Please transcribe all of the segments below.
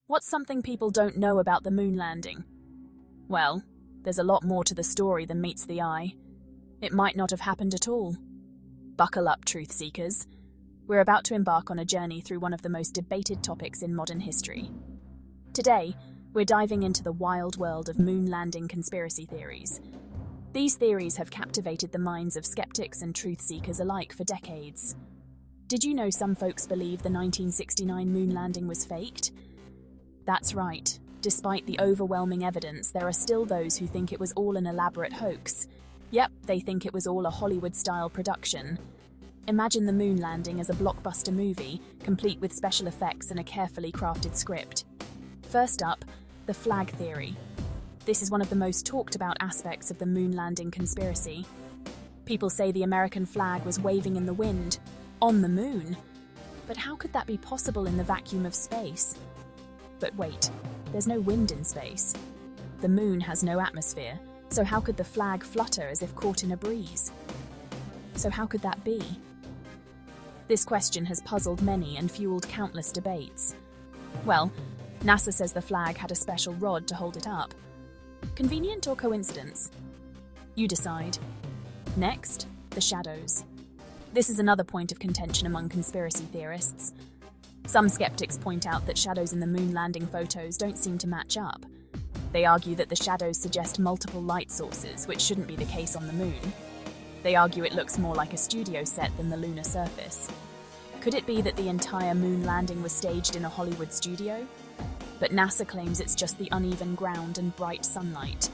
What's something people don't know about the moon landing? Well, there's a lot more to the story than meets the eye. It might not have happened at all. Buckle up, truth seekers. We're about to embark on a journey through one of the most debated topics in modern history. Today, we're diving into the wild world of moon landing conspiracy theories. These theories have captivated the minds of skeptics and truth seekers alike for decades. Did you know some folks believe the 1969 moon landing was faked? That's right. Despite the overwhelming evidence, there are still those who think it was all an elaborate hoax. Yep, they think it was all a Hollywood-style production. Imagine the moon landing as a blockbuster movie, complete with special effects and a carefully crafted script. First up, the flag theory. This is one of the most talked about aspects of the moon landing conspiracy. People say the American flag was waving in the wind, on the moon. But how could that be possible in the vacuum of space? But wait, there's no wind in space. The moon has no atmosphere, so how could the flag flutter as if caught in a breeze? So how could that be? This question has puzzled many and fueled countless debates. Well, NASA says the flag had a special rod to hold it up. Convenient or coincidence? You decide. Next, the shadows. This is another point of contention among conspiracy theorists. Some skeptics point out that shadows in the moon landing photos don't seem to match up. They argue that the shadows suggest multiple light sources, which shouldn't be the case on the moon. They argue it looks more like a studio set than the lunar surface. Could it be that the entire moon landing was staged in a Hollywood studio? But NASA claims it's just the uneven ground and bright sunlight.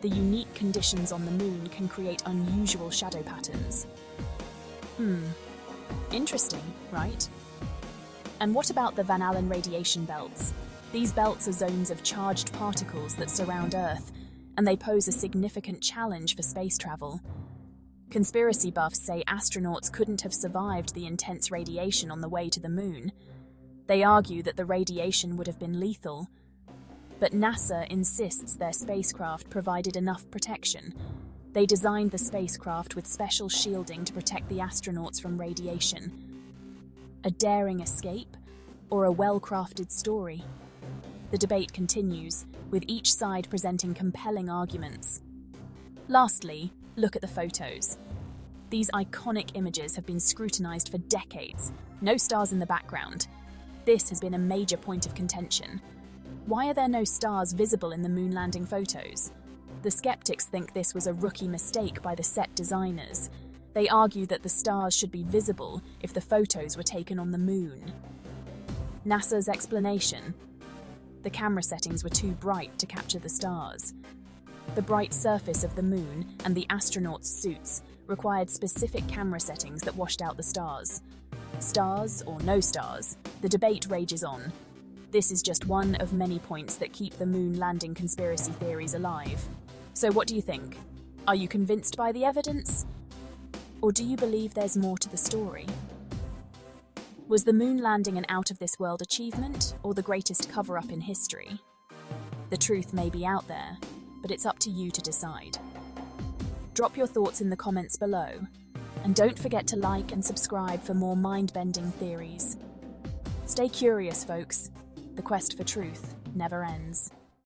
The unique conditions on the moon can create unusual shadow patterns. Interesting, right? And what about the Van Allen radiation belts? These belts are zones of charged particles that surround Earth, and they pose a significant challenge for space travel. Conspiracy buffs say astronauts couldn't have survived the intense radiation on the way to the moon. They argue that the radiation would have been lethal. But NASA insists their spacecraft provided enough protection. They designed the spacecraft with special shielding to protect the astronauts from radiation. A daring escape, or a well-crafted story? The debate continues, with each side presenting compelling arguments. Lastly, look at the photos. These iconic images have been scrutinized for decades. No stars in the background. This has been a major point of contention. Why are there no stars visible in the moon landing photos? The skeptics think this was a rookie mistake by the set designers. They argue that the stars should be visible if the photos were taken on the moon. NASA's explanation: the camera settings were too bright to capture the stars. The bright surface of the moon and the astronauts' suits required specific camera settings that washed out the stars. Stars or no stars, the debate rages on. This is just one of many points that keep the moon landing conspiracy theories alive. So what do you think? Are you convinced by the evidence? Or do you believe there's more to the story? Was the moon landing an out-of-this-world achievement or the greatest cover-up in history? The truth may be out there, but it's up to you to decide. Drop your thoughts in the comments below, and don't forget to like and subscribe for more mind-bending theories. Stay curious, folks. The quest for truth never ends.